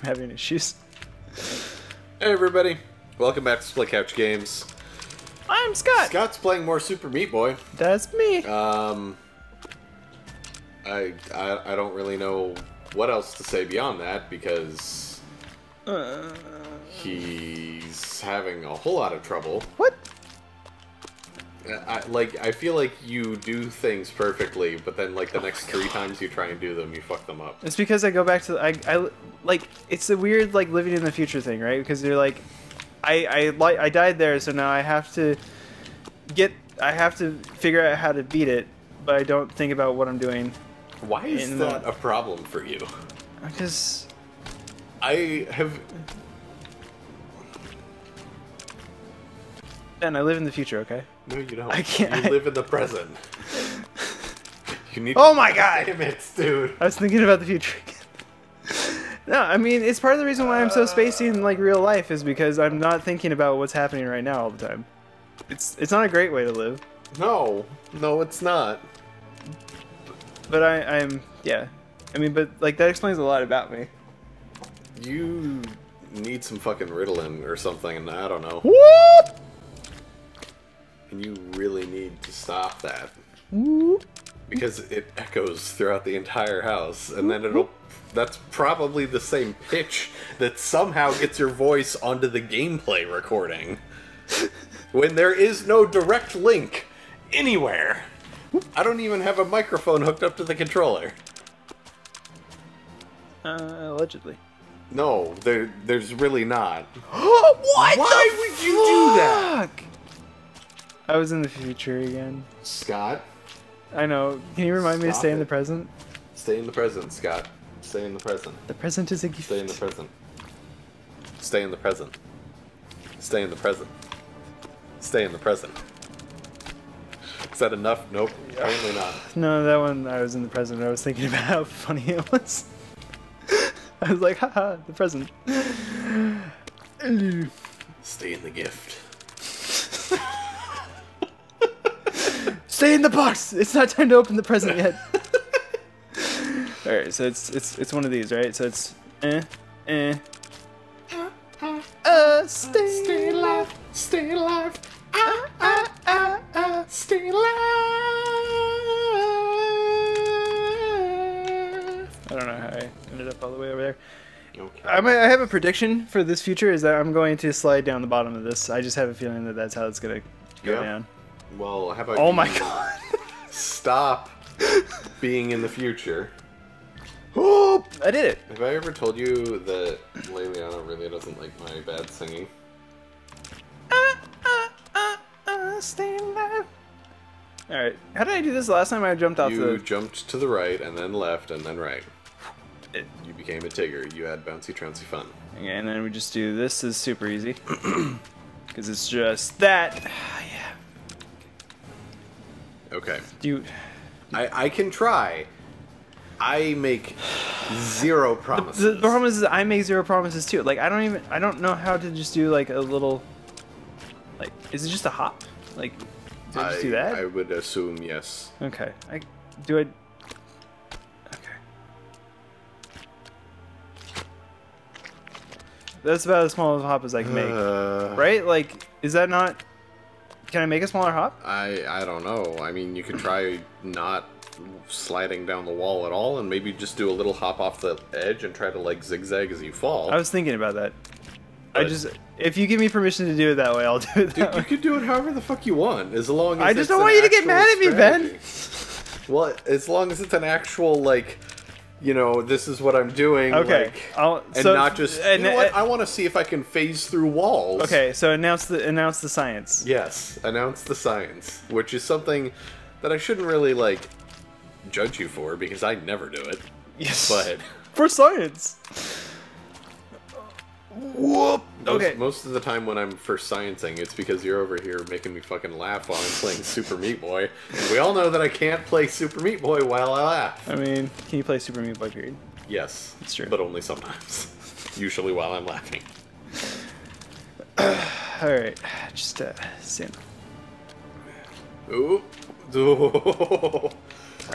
I'm having issues. Hey everybody, welcome back to Split Couch Games. I'm Scott. Scott's playing more Super Meat Boy. That's me. I don't really know what else to say beyond that because he's having a whole lot of trouble. What? I feel like you do things perfectly, but then like the next 3 times you try and do them, you fuck them up. It's because I go back to I like it's a weird like living in the future thing, right? Because you're like, I died there, so now I have to figure out how to beat it, but I don't think about what I'm doing. Why is that a problem for you? Because I have. Ben, I live in the future, okay? No, you don't. I can't. You live in the present. You need. Oh my god! Damn it, dude. I was thinking about the future again. No, I mean, it's part of the reason why I'm so spacey in like real life is because I'm not thinking about what's happening right now all the time. It's not a great way to live. No, it's not. But I'm yeah. I mean, but like that explains a lot about me. You need some fucking Ritalin or something, I don't know. Whoop! And you really need to stop that. Whoop! Because it echoes throughout the entire house, and then that's probably the same pitch that somehow gets your voice onto the gameplay recording. When there is no direct link anywhere. I don't even have a microphone hooked up to the controller. Allegedly. No, there's really not. What? Why would you do that? I was in the future again. Scott? I know. Can you remind me to Stop stay in it. the present? Stay in the present, Scott. Stay in the present. The present is a gift. Stay in the present. Stay in the present. Stay in the present. Stay in the present. Is that enough? Nope. Apparently not. No, that one I was in the present. I was thinking about how funny it was. I was like, haha, the present. Stay in the gift. Stay in the box! It's not time to open the present yet. Alright, so it's one of these, right? So it's stay alive, Stay alive. Stay alive. I don't know how I ended up all the way over there. Okay. I have a prediction for this future is that I'm going to slide down the bottom of this. I just have a feeling that that's how it's going to go down. Well, how about Oh you my god. stop being in the future? Oh, I did it. Have I ever told you that Leliana really doesn't like my bad singing? Stay alive. Alright, how did I do this last time? I jumped off You the... jumped to the right, and then left, and then right. You became a Tigger. You had bouncy trouncy fun. Okay, and then we just do this is super easy. Because it's just that. Yeah. Okay. You... I can try. I make 0 promises. The problem is I make 0 promises too. Like I don't know how to just do like a little, like, is it just a hop? Like, do I just do that? I would assume yes. Okay. Okay. That's about as small of a hop as I can make. Right? Like, is that not... Can I make a smaller hop? I don't know. I mean, you could try not sliding down the wall at all, and maybe just do a little hop off the edge and try to like zigzag as you fall. I was thinking about that. But if you give me permission to do it that way, I'll do it that dude, way. you could do it however the fuck you want, as long as I just it's don't an want you to get actual mad at me, Ben. strategy. Well, as long as it's an actual, like, you know, this is what I'm doing. Okay. Like, and not just, you know what, I want to see if I can phase through walls. Okay, so announce the science. Yes, announce the science, which is something that I shouldn't really, like, judge you for, because I never do it. Yes. But... For science! Whoop! Okay. Most of the time when I'm for sciencing, it's because you're over here making me fucking laugh while I'm playing Super Meat Boy. And we all know that I can't play Super Meat Boy while I laugh. I mean, can you play Super Meat Boy, period? Yes. It's true. But only sometimes. Usually while I'm laughing. Alright, just stand. Ooh. Ooh.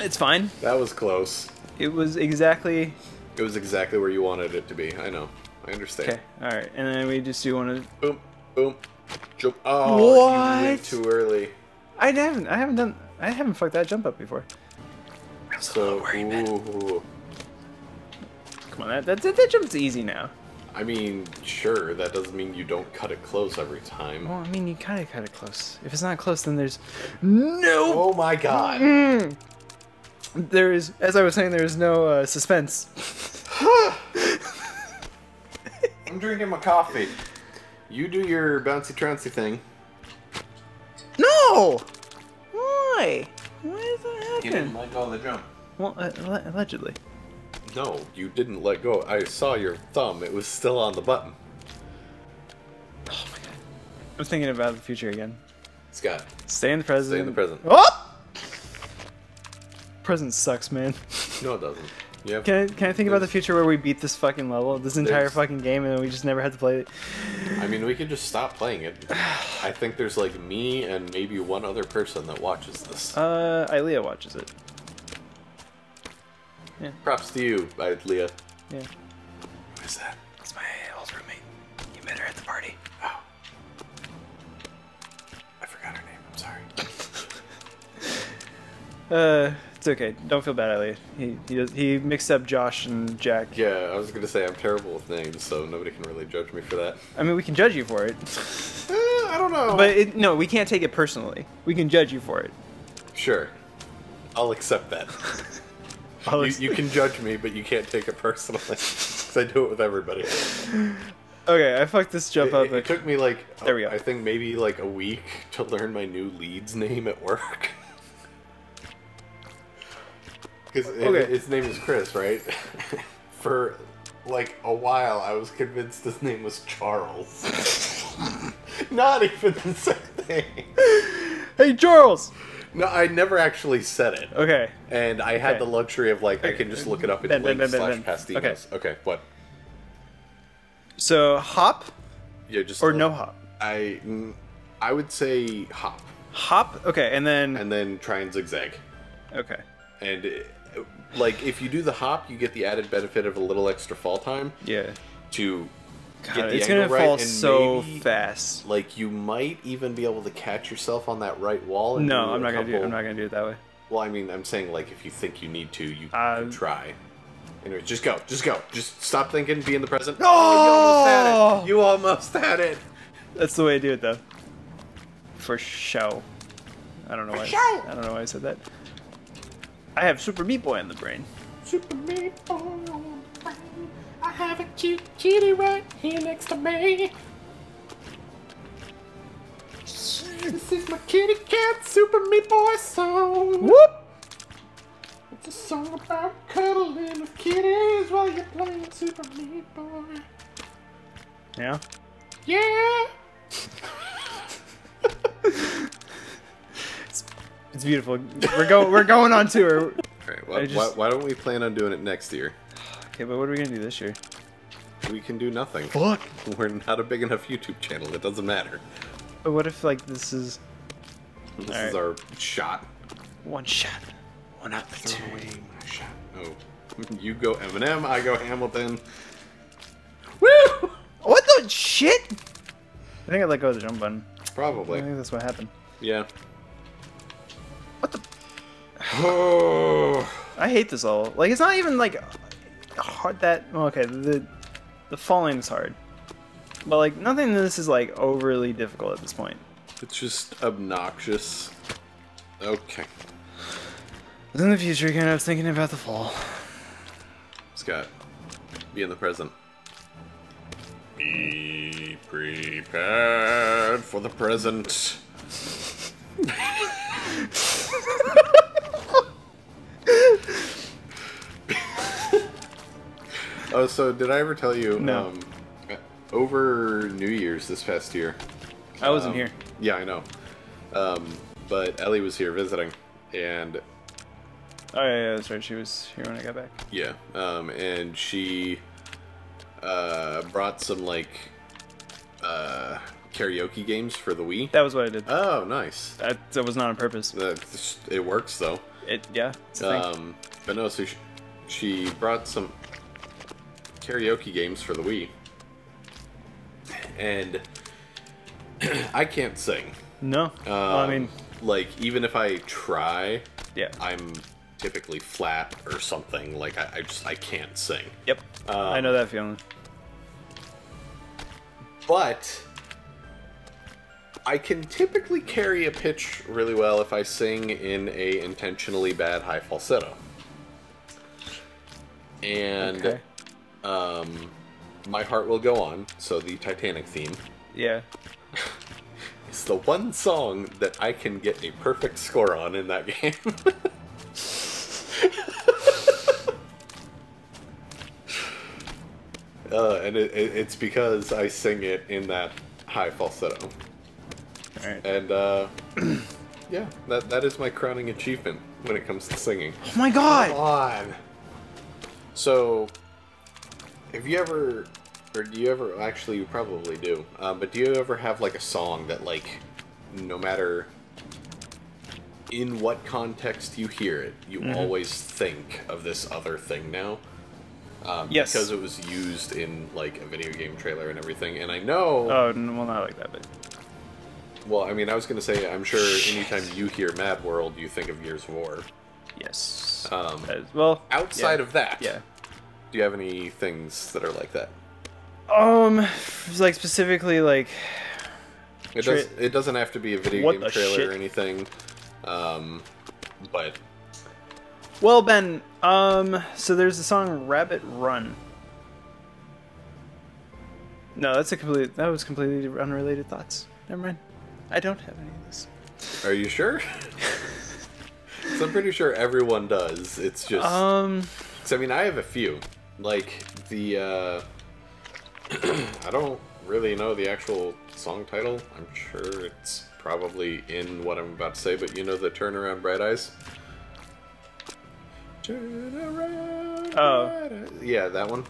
It's fine. That was close. It was exactly It was exactly where you wanted it to be. I know. I understand. Okay, alright. And then we just do one of... Boom, boom, jump. Oh, What? you went too early. I haven't fucked that jump up before. So, ooh. Come on, that jump's easy now. I mean, sure, that doesn't mean you don't cut it close every time. Well, I mean, you kind of cut it close. If it's not close, then there's no... Oh my god. There is, as I was saying, there is no suspense. I'm drinking my coffee. You do your bouncy trouncy thing. No! Why? Why is that You happening? didn't let go of the jump. Well, allegedly. No, you didn't let go. I saw your thumb. It was still on the button. Oh my god. I'm thinking about the future again. Scott, Stay in the present. stay in the present. Oh! Present sucks, man. No, it doesn't. Yeah. Can I think about the future where we beat this fucking level, this entire There's- fucking game, and then we just never had to play it? I mean, we could just stop playing it. I think there's like me and maybe one other person that watches this. Ilea watches it. Yeah. Props to you, Leah. Yeah. Who is that? It's my old roommate. You met her at the party. Oh. I forgot her name. I'm sorry. It's okay. Don't feel bad, Ilea. He mixed up Josh and Jack. Yeah, I was gonna say I'm terrible with names, so nobody can really judge me for that. I mean, we can judge you for it. I don't know. But no, we can't take it personally. We can judge you for it. Sure. I'll accept that. You can judge me, but you can't take it personally. Because I do it with everybody. Okay, I fucked this jump up. It took me like, There we go. I think maybe like a week to learn my new lead's name at work. Because his name is Chris, right? For like a while, I was convinced his name was Charles. Not even the same thing. Hey, Charles! No, I never actually said it. Okay. And I had Okay. the luxury of like, I can just look it up in Ben, links Ben. / pastinos. Okay, what? So, hop Yeah, just or no hop? I would say hop, Hop? Okay, and then try and zigzag. Okay. And like if you do the hop, you get the added benefit of a little extra fall time Yeah. to God, get the it's angle gonna right, fall and so maybe, fast. Like you might even be able to catch yourself on that right wall. And No, do I'm not gonna do. couple- I'm not gonna do it that way. Well, I mean, I'm saying like if you think you need to, you can try. Anyway, just go. Just stop thinking. Be in the present. Oh, you almost had it. That's the way to do it, though. For show. I don't know why. I don't know why I said that. I have Super Meat Boy on the brain. Super Meat Boy on the brain. I have a cute kitty right here next to me. This is my kitty cat Super Meat Boy song. Whoop! It's a song about cuddling with kitties while you're playing Super Meat Boy. Yeah. Yeah. It's beautiful. We're going on tour. Alright, why don't we plan on doing it next year? Okay, but what are we gonna do this year? We can do nothing. Fuck. We're not a big enough YouTube channel. It doesn't matter. But what if like this is This Alright. is our shot. one shot, one out the two? Throw away my shot. Oh. You go Eminem, I go Hamilton. Woo! What the shit? I think I let go of the jump button. I Probably. think that's what happened. Yeah. What the? Oh. I hate this all. Like it's not even like hard that. Well, okay, the falling is hard, but like nothing in this is like overly difficult at this point. It's just obnoxious. Okay. In the future, again, I was thinking about the fall. Scott, be in the present. Be prepared for the present. Oh, so did I ever tell you? No. Over New Year's this past year. I wasn't here. Yeah, I know. But Ellie was here visiting, and Oh yeah, that's right. She was here when I got back. yeah, and she brought some like karaoke games for the Wii. That was what I did. Oh, nice. That was not on purpose. It works though. Yeah, it's a thing. But no, so she brought some. karaoke games for the Wii. And I can't sing. No. Well, I mean, like, even if I try, yeah. I'm typically flat or something. Like, I can't sing. Yep. I know that feeling. But I can typically carry a pitch really well if I sing in a intentionally bad high falsetto. And Okay. My Heart Will Go On, so the Titanic theme, Yeah. is the one song that I can get a perfect score on in that game. And it's because I sing it in that high falsetto. Alright. And, yeah, that is my crowning achievement when it comes to singing. Oh my god! Come on! So, have you ever, or do you ever, actually you probably do, but do you ever have like a song that like, no matter in what context you hear it, you always think of this other thing now? Yes. Because it was used in like a video game trailer and everything, and I know... Oh, well, not like that, but... Well, I mean, I was going to say, I'm sure anytime you hear Mad World, you think of Gears of War. Yes. Well, outside yeah. of that, Yeah. do you have any things that are like that? Like specifically, like... It doesn't have to be a video game trailer shit? or anything, but... Well, Ben, so there's the song Rabbit Run. No, that was completely unrelated thoughts. Never mind. I don't have any of this. Are you sure? 'Cause I'm pretty sure everyone does. It's just... 'cause, I mean, I have a few. Like, the, I don't really know the actual song title. I'm sure it's probably in what I'm about to say, but you know the Turn Around Bright Eyes? Turn around, bright eyes. Yeah, that one.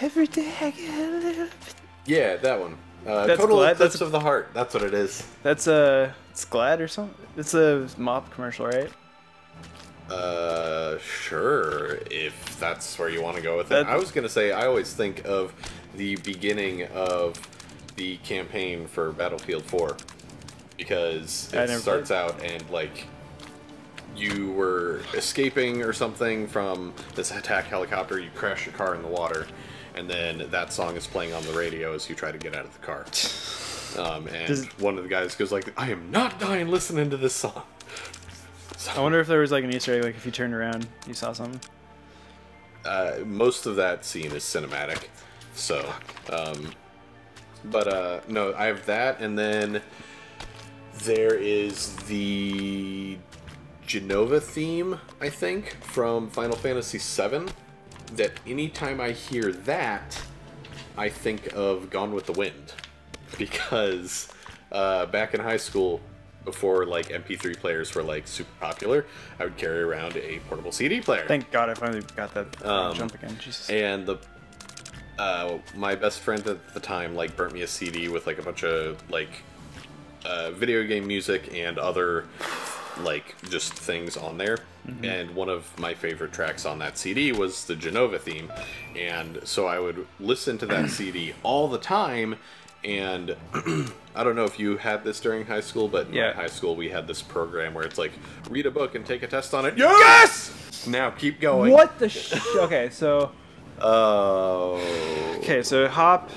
Every day I get a little bit... Yeah, that one. That's Total Glad. Eclipse of the Heart. That's what it is. That's it's Glad or something? It's a mop commercial, right? Sure, if that's where you want to go with it. I was going to say, I always think of the beginning of the campaign for Battlefield 4. Because it starts out and, like, you were escaping or something from this attack helicopter, you crash your car in the water, and then that song is playing on the radio as you try to get out of the car. And one of the guys goes like, I am not dying listening to this song. So, I wonder if there was like an Easter egg, like if you turned around, you saw something. Most of that scene is cinematic. So, no, I have that, and then there is the Genova theme, I think, from Final Fantasy VII, that anytime I hear that, I think of Gone with the Wind. Because back in high school, before like MP3 players were like super popular, I would carry around a portable CD player. Thank God I finally got that jump again. Jesus. And my best friend at the time like burnt me a CD with like a bunch of like video game music and other like just things on there. And one of my favorite tracks on that CD was the Genova theme, and so I would listen to that CD all the time. And I don't know if you had this during high school, but in my high school we had this program where it's like, read a book and take a test on it. Yes! Now keep going. What the okay, so... Oh... Okay, so hop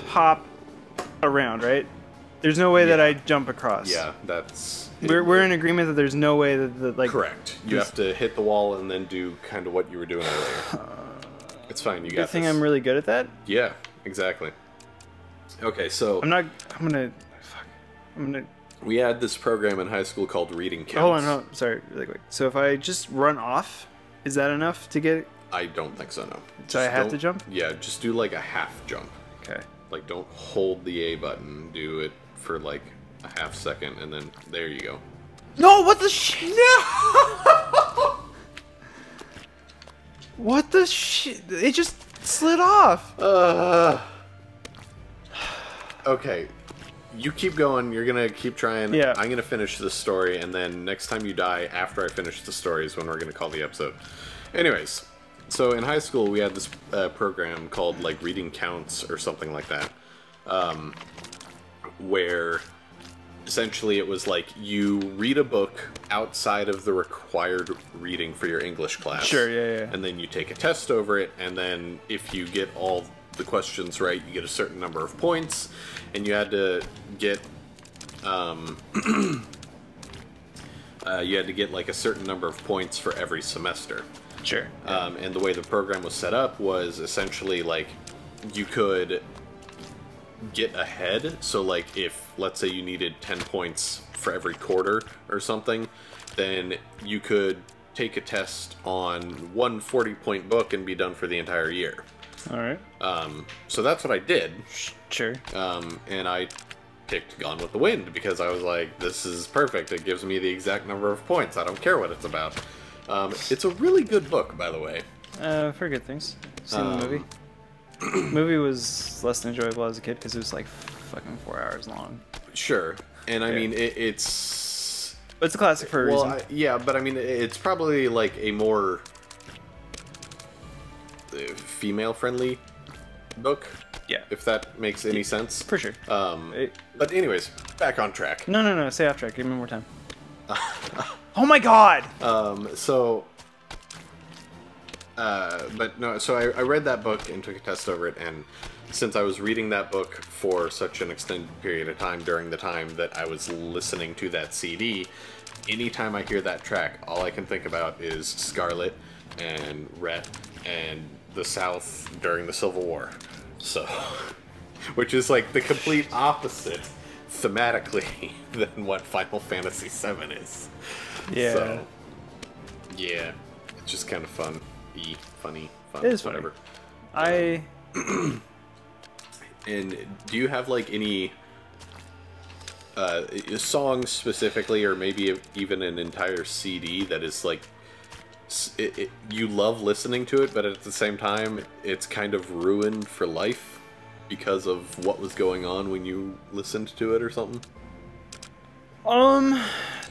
around, right? There's no way that I jump across. Yeah, that's... We're in agreement that there's no way that like... Correct. You have to hit the wall and then do kind of what you were doing earlier. It's fine, you got this. Good thing I'm really good at that? Yeah, exactly. Okay, so... We had this program in high school called Reading Counts. Hold on, sorry, really quick. So if I just run off, is that enough to get... I don't think so, no. So I have to jump? Yeah, just do like a half jump. Okay. Like, don't hold the A button. Do it for like a half second, and then there you go. No, what the shit? No! What the shit? It just slid off. Okay. You keep going. You're gonna keep trying. Yeah. I'm gonna finish this story, and then next time you die, after I finish the story, is when we're gonna call the episode. Anyways, So in high school, we had this program called like Reading Counts or something like that, where essentially it was like you read a book outside of the required reading for your English class. Sure, yeah. And then you take a test over it, and then if you get all the questions right, you get a certain number of points, and you had to get like a certain number of points for every semester. Sure. And the way the program was set up was essentially like you could get ahead. So like if, let's say you needed 10 points for every quarter or something, then you could take a test on one 40-point book and be done for the entire year. All right. So that's what I did. Sure. And I picked Gone with the Wind because I was like, this is perfect. It gives me the exact number of points. I don't care what it's about. It's a really good book, by the way. For good things. Seen the movie. Movie was less than enjoyable as a kid because it was like fucking 4 hours long. Sure. And I mean, it's... But it's a classic for a reason. Yeah, but I mean, it's probably like a more female-friendly book. Yeah. If that makes any sense. For sure. But anyways, back on track. No. Stay off track. Give me more time. Oh my god! But no, so I read that book and took a test over it, and since I was reading that book for such an extended period of time during the time that I was listening to that CD, anytime I hear that track, all I can think about is Scarlet and Rhett and the South during the Civil War. So, which is like the complete opposite thematically than what Final Fantasy VII is. Yeah. So, yeah, it's just kind of fun. Funny, fun, it is whatever. Funny. And do you have like any songs specifically, or maybe even an entire CD that is like you love listening to it, but at the same time it's kind of ruined for life because of what was going on when you listened to it or something?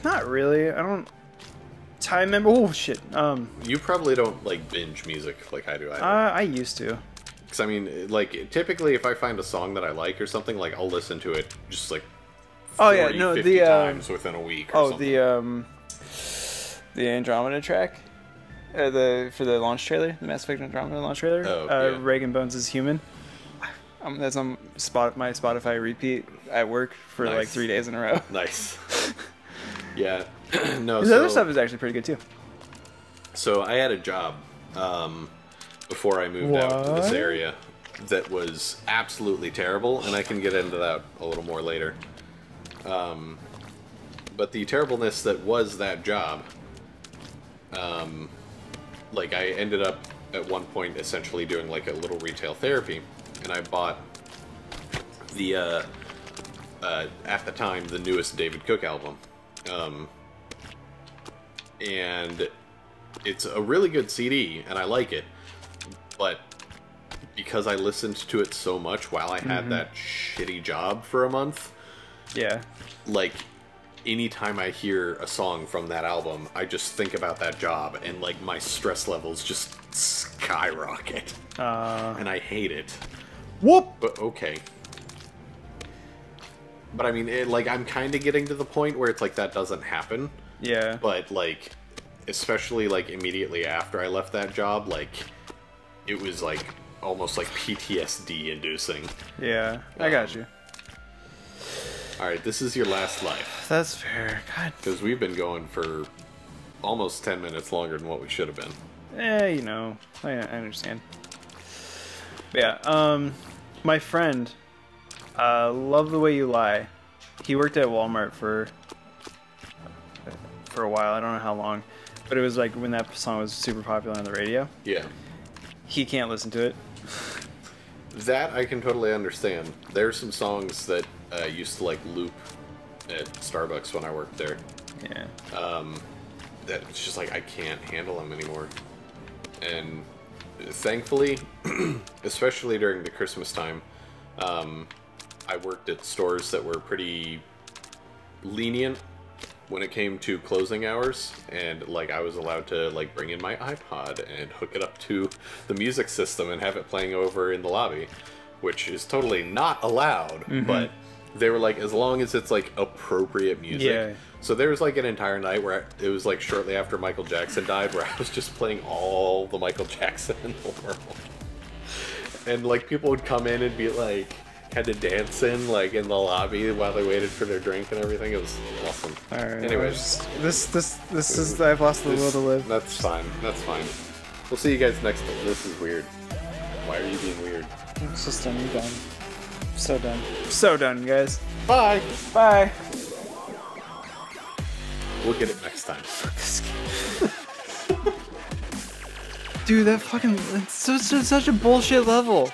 Not really. I don't. I remember. Oh shit. You probably don't like binge music like I do either. I used to. Because I mean, like typically, if I find a song that I like or something, like I'll listen to it just like 40, 50 times within a week. Or something. The Andromeda track, for the launch trailer, the Mass Effect Andromeda launch trailer. Yeah. Reagan Bones is Human. That's on my Spotify repeat at work for like 3 days in a row. Nice. Yeah. No. His other stuff is actually pretty good too. So I had a job before I moved out to this area that was absolutely terrible, and I can get into that a little more later. But the terribleness that was that job, like I ended up at one point essentially doing like a little retail therapy, and I bought the at the time the newest David Cook album. And it's a really good CD, and I like it, but because I listened to it so much while I had that shitty job for a month, like, anytime I hear a song from that album, I just think about that job, and, like, my stress levels just skyrocket. And I hate it. Whoop! But, okay. But, I mean, like, I'm kind of getting to the point where it's like, that doesn't happen. Yeah. But, like, especially, like, immediately after I left that job, like, it was, like, almost, like, PTSD-inducing. Yeah, I got you. Alright, this is your last life. That's fair. God. Because we've been going for almost 10 minutes longer than what we should have been. You know, I understand. But yeah, my friend, Love the Way You Lie, he worked at Walmart for a while. I don't know how long, but it was like when that song was super popular on the radio. Yeah. He can't listen to it. That I can totally understand. There's some songs that used to like loop at Starbucks when I worked there. Yeah. That it's just like I can't handle them anymore. And thankfully, especially during the Christmas time, I worked at stores that were pretty lenient when it came to closing hours, and like I was allowed to like bring in my iPod and hook it up to the music system and have it playing over in the lobby, which is totally not allowed, but they were like, as long as it's like appropriate music. Yeah. So there was like an entire night where it was like shortly after Michael Jackson died, where I was just playing all the Michael Jackson in the world. And like people would come in and be like, had to dance in like in the lobby while they waited for their drink and everything. It was awesome. Alright. Anyways, This is I've lost the will to live. That's fine. That's fine. We'll see you guys next time. This is weird. Why are you being weird? It's just done. You're done. So done. So done, guys. Bye. Bye. We'll get it next time. Dude, that fucking it's such a bullshit level.